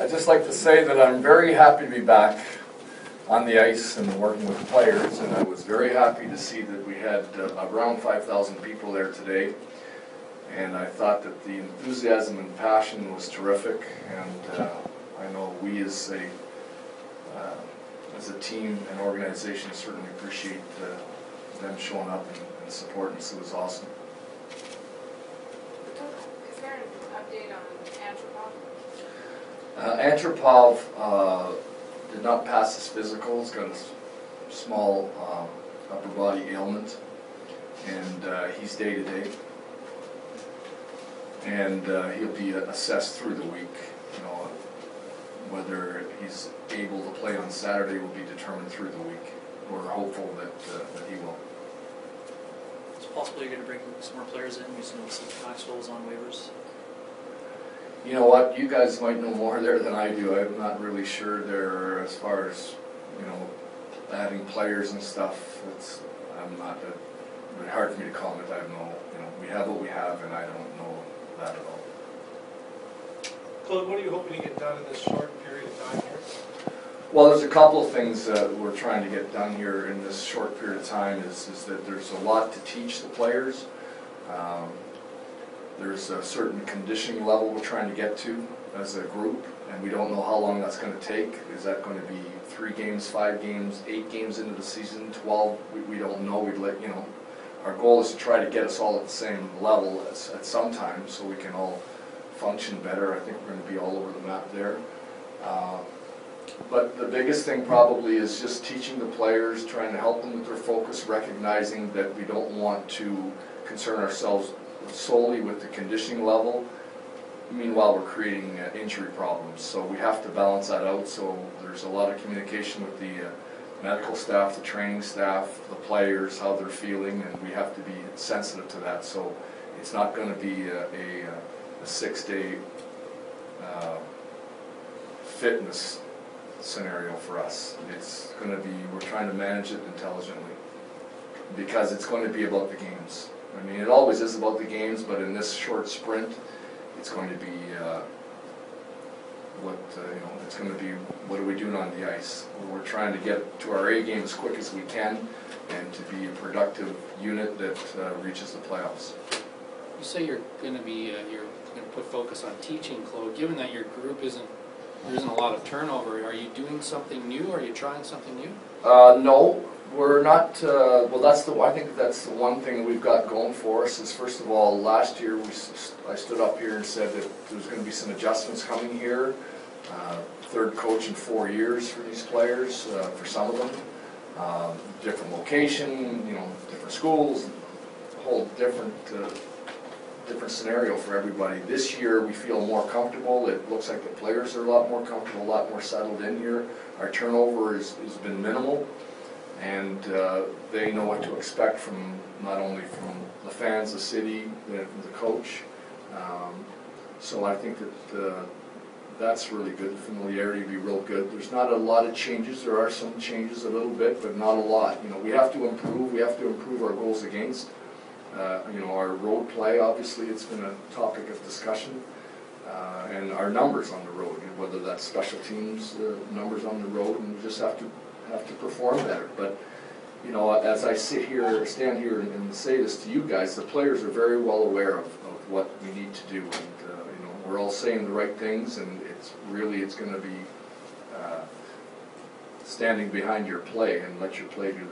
I'd just like to say that I'm very happy to be back on the ice and working with players, and I was very happy to see that we had around 5,000 people there today. And I thought that the enthusiasm and passion was terrific, and I know we as a team and organization certainly appreciate them showing up and supporting us. It was awesome. Is there an update on Antropov did not pass his physical. He's got a small upper body ailment, and he's day to day. And he'll be assessed through the week. You know, whether he's able to play on Saturday will be determined through the week. We're hopeful that he will. It's possible you're going to bring some more players in. You see Maxwell's on waivers. You know what? You guys might know more there than I do. I'm not really sure there as far as, you know, adding players and stuff. I'm not. It's hard for me to comment. I don't know. You know, we have what we have, and I don't know that at all. Claude, what are you hoping to get done in this short period of time here? Well, there's a couple of things that we're trying to get done here in this short period of time. Is that there's a lot to teach the players. There's a certain conditioning level we're trying to get to as a group, and we don't know how long that's going to take. Is that going to be 3 games, 5 games, 8 games into the season, 12? We don't know. We'd let you know. Our goal is to try to get us all at the same level at some time, so we can all function better. I think we're going to be all over the map there. But the biggest thing probably is just teaching the players, trying to help them with their focus, recognizing that we don't want to concern ourselves solely with the conditioning level. Meanwhile, we're creating injury problems, so we have to balance that out. So there's a lot of communication with the medical staff, the training staff, the players, how they're feeling, and we have to be sensitive to that. So it's not going to be a 6-day fitness scenario for us. It's going to be, we're trying to manage it intelligently, because it's going to be about the games. I mean, it always is about the games, but in this short sprint, it's going to be it's going to be what are we doing on the ice. We're trying to get to our A game as quick as we can, and to be a productive unit that reaches the playoffs. You say you're going to put focus on teaching, Claude. Given that your group there isn't a lot of turnover, are you doing something new? Are you trying something new? No. We're not, well, I think that's the one thing that we've got going for us is, first of all, last year I stood up here and said that there's going to be some adjustments coming here. Third coach in 4 years for these players, for some of them. Different location, you know, different schools, a whole different scenario for everybody. This year we feel more comfortable. It looks like the players are a lot more comfortable, a lot more settled in here. Our turnover has been minimal. And they know what to expect from not only from the fans, the city, the coach. So I think that that's really good. Familiarity would be real good. There's not a lot of changes. There are some changes a little bit, but not a lot. You know, we have to improve. We have to improve our goals against. You know, our road play. Obviously, it's been a topic of discussion, and our numbers on the road. You know, whether that's special teams numbers on the road, and we just have to perform better. But you know, as I stand here and say this to you guys, the players are very well aware of what we need to do, and you know, we're all saying the right things, and it's going to be standing behind your play and let your play do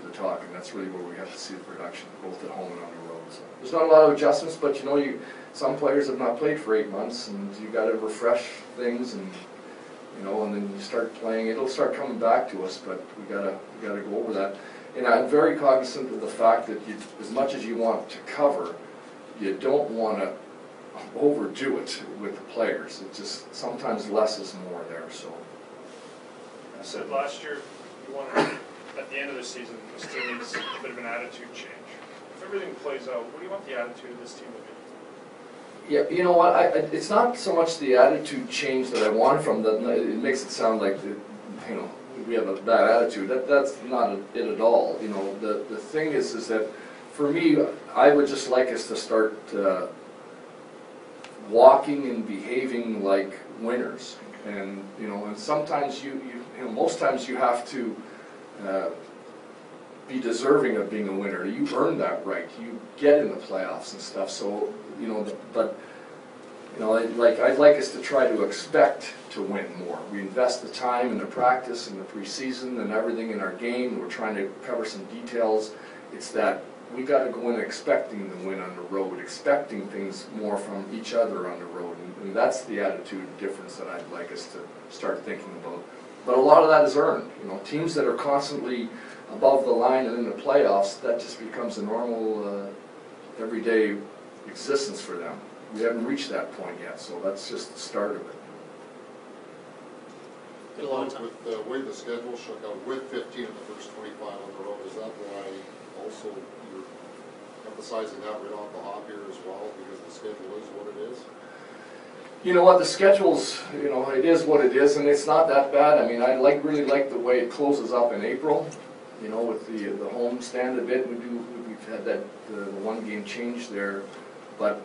the talk, and that's really where we have to see the production, both at home and on the road. So there's not a lot of adjustments, but you know, some players have not played for 8 months, and you got to refresh things, and you know, and then you start playing. It'll start coming back to us, but we gotta go over that. And I'm very cognizant of the fact that as much as you want to cover, you don't want to overdo it with the players. It just sometimes less is more there. So. I said last year you wanted at the end of the season this team needs a bit of an attitude change. If everything plays out, what do you want the attitude of this team to be? Yeah, you know what? It's not so much the attitude change that I want from them. It makes it sound like you know, we have a bad attitude. That's not it at all. You know, the thing is that for me, I would just like us to start walking and behaving like winners. And, you know, and sometimes you know, most times you have to be deserving of being a winner. You earn that right. You get in the playoffs and stuff. So, you know, but, you know, I'd like us to try to expect to win more. We invest the time and the practice and the preseason and everything in our game. We're trying to cover some details. It's that we got to go in expecting to win on the road, expecting things more from each other on the road. And that's the attitude difference that I'd like us to start thinking about. But a lot of that is earned. You know, teams that are constantly above the line and in the playoffs, that just becomes a normal, everyday existence for them. We haven't reached that point yet, so that's just the start of it. Got a lot of time. With the way the schedule shook out, with 15 of the first 25 on the road, is that why also you're emphasizing that right off the hop here as well, because the schedule is what it is? You know what, the schedule's, you know, it is what it is, and it's not that bad. I mean, I really like the way it closes up in April, you know, with the home stand a bit. We've had that the one game change there, but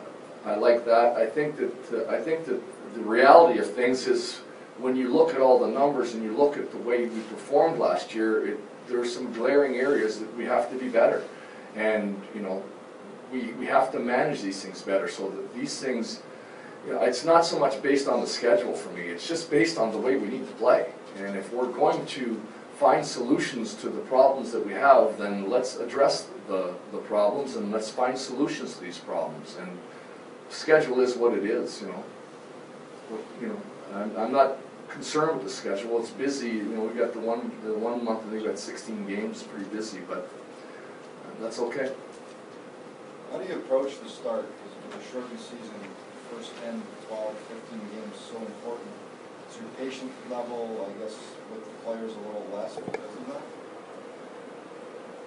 I like that. I think that the reality of things is, when you look at all the numbers and you look at the way we performed last year, there are some glaring areas that we have to be better, and you know, we have to manage these things better so that these things. You know, it's not so much based on the schedule for me, it's just based on the way we need to play. And if we're going to find solutions to the problems that we have, then let's address the problems and let's find solutions to these problems. And schedule is what it is, you know. You know, I'm not concerned with the schedule. It's busy, you know, we got the one month, I think we got 16 games, pretty busy, but that's okay. How do you approach the start? Because with a shortened season, first 10, 12, 15 games so important. Is your patient level, I guess, with the players a little less because of that?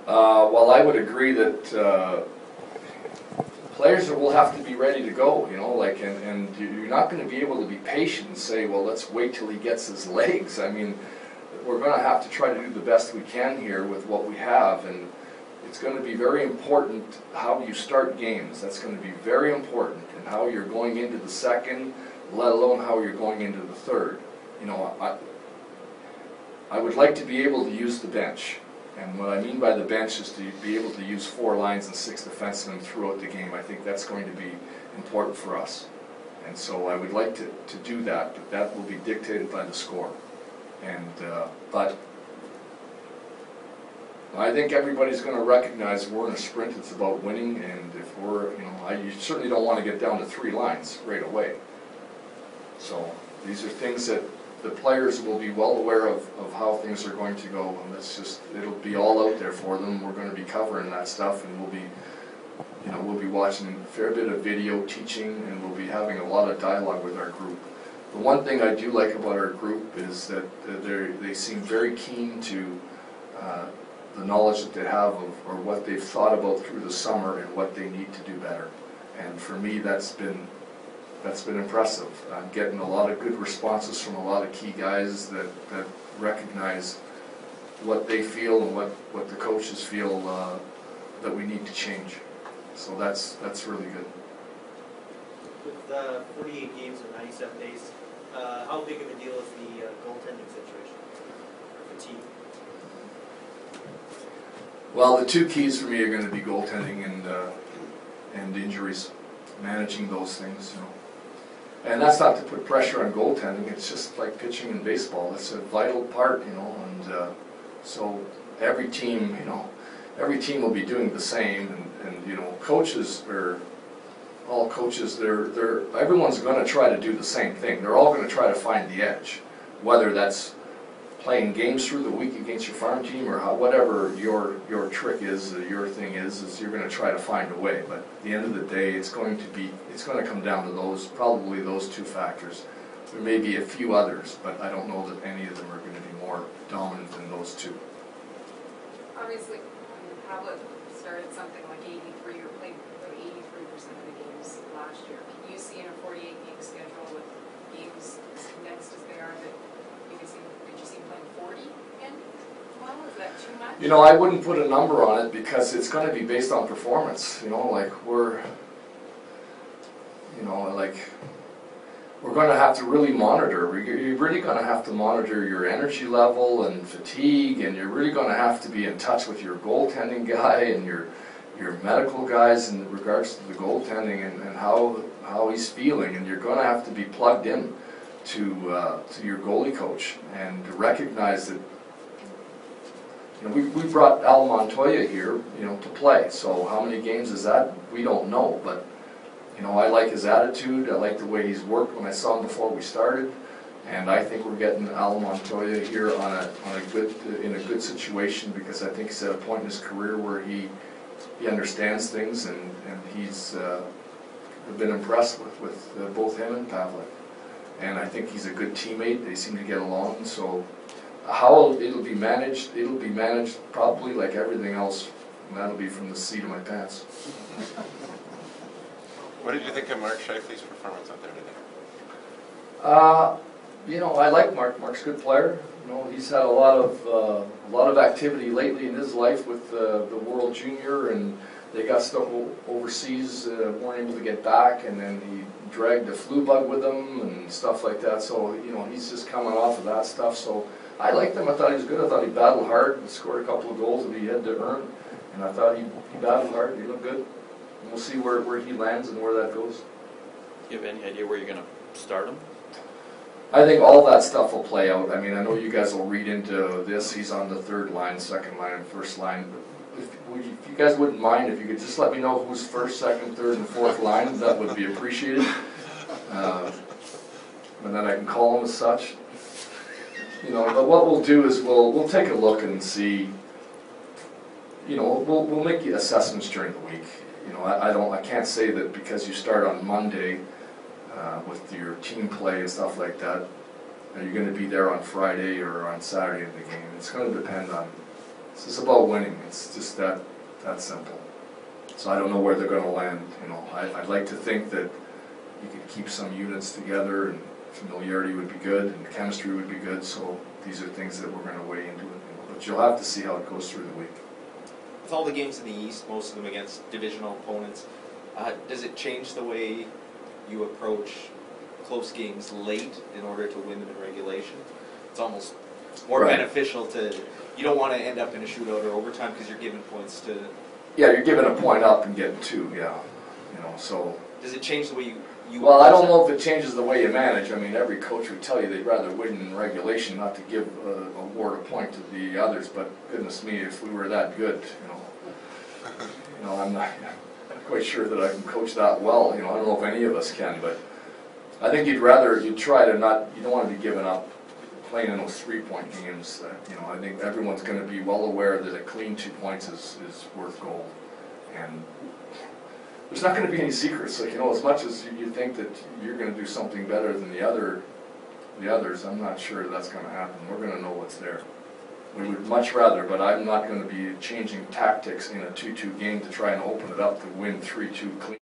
Well, I would agree that players will have to be ready to go, you know, like, and you're not going to be able to be patient and say, well, let's wait till he gets his legs. I mean, we're going to have to try to do the best we can here with what we have, and it's going to be very important how you start games. That's going to be very important, and how you're going into the second, let alone how you're going into the third. You know, I would like to be able to use the bench, and what I mean by the bench is to be able to use 4 lines and 6 defensemen throughout the game. I think that's going to be important for us, and so I would like to do that, but that will be dictated by the score. And but I think everybody's going to recognize we're in a sprint. It's about winning, and if we're, you know, you certainly don't want to get down to 3 lines right away. So these are things that the players will be well aware of how things are going to go, and it'll be all out there for them. We're going to be covering that stuff, and we'll be watching a fair bit of video teaching, and we'll be having a lot of dialogue with our group. The one thing I do like about our group is that they seem very keen to the knowledge that they have of, or what they've thought about through the summer and what they need to do better. And for me, that's been impressive. I'm getting a lot of good responses from a lot of key guys that recognize what they feel and what the coaches feel that we need to change. So that's really good. With 48 games in 97 days, how big of a deal is the goaltending situation for the team? Well, the 2 keys for me are going to be goaltending and injuries, managing those things, you know. And that's not to put pressure on goaltending. It's just like pitching in baseball. It's a vital part, you know. And so every team, you know, every team will be doing the same. And you know, coaches are all coaches. Everyone's going to try to do the same thing. They're all going to try to find the edge, whether that's playing games through the week against your farm team, or whatever your trick is, your thing is you're going to try to find a way. But at the end of the day, it's going to come down to probably those 2 factors. There may be a few others, but I don't know that any of them are going to be more dominant than those 2. Obviously, Howlett started something like 83, or played about 83% of the games last year. Can you see in a 48-game schedule with games as condensed as they are that did you see him playing 40 again? Well, is that too much? You know, I wouldn't put a number on it because it's going to be based on performance. You know, like we're going going to have to really monitor. You're really going to have to monitor your energy level and fatigue, and you're really going to have to be in touch with your goaltending guy and your medical guys in regards to the goaltending and how he's feeling, and you're going to have to be plugged in to your goalie coach and to recognize that. You know, we brought Al Montoya here, you know, to play. So how many games is that? We don't know, but you know, I like his attitude. I like the way he's worked when I saw him before we started, and I think we're getting Al Montoya here in a good situation, because I think he's at a point in his career where he understands things, and he's been impressed with both him and Pavlik. And I think he's a good teammate. They seem to get along. So how it'll be managed probably like everything else, and that'll be from the seat of my pants. What did you think of Mark Scheifele's performance out there today? You know, I like Mark. Mark's a good player. You know, he's had a lot of activity lately in his life with the World Junior, and they got stuck overseas, weren't able to get back, and then he dragged a flu bug with him and stuff like that. So you know, he's just coming off of that stuff. So I liked him. I thought he was good. I thought he battled hard and scored a couple of goals that he had to earn, and I thought he battled hard. He looked good. And we'll see where he lands and where that goes. Do you have any idea where you're going to start him? I think all that stuff will play out. I mean, I know you guys will read into this. He's on the third line, second line, and first line. But if you guys wouldn't mind, if you could just let me know who's first, second, third, and fourth line, that would be appreciated. And then I can call them as such. You know, but what we'll do is we'll take a look and see. You know, we'll make assessments during the week. You know, I can't say that because you start on Monday with your team play and stuff like that, are you going to be there on Friday or on Saturday in the game? It's going to depend on. It's just about winning. It's just that simple. So I don't know where they're going to land. You know, I'd like to think that you could keep some units together, and familiarity would be good, and chemistry would be good. So these are things that we're going to weigh into it. You know, but you'll have to see how it goes through the week. With all the games in the East, most of them against divisional opponents, does it change the way you approach close games late in order to win them in regulation? It's almost more beneficial to, you don't want to end up in a shootout or overtime because you're giving points to... Yeah, you're giving a point up and getting two, yeah. You know, so... Does it change the way you well, I don't know if it changes the way you manage. I mean, every coach would tell you they'd rather win in regulation, not to give award a point to the others, but goodness me, if we were that good, you know, I'm not quite sure that I can coach that well. You know, I don't know if any of us can, but I think you'd try to not, you don't want to be giving up playing in those 3-point games. You know, I think everyone's going to be well aware that a clean 2 points is worth gold. And there's not going to be any secrets. Like, you know, as much as you think that you're going to do something better than the others, I'm not sure that's going to happen. We're going to know what's there. We would much rather, but I'm not going to be changing tactics in a 2-2 game to try and open it up to win 3-2 clean.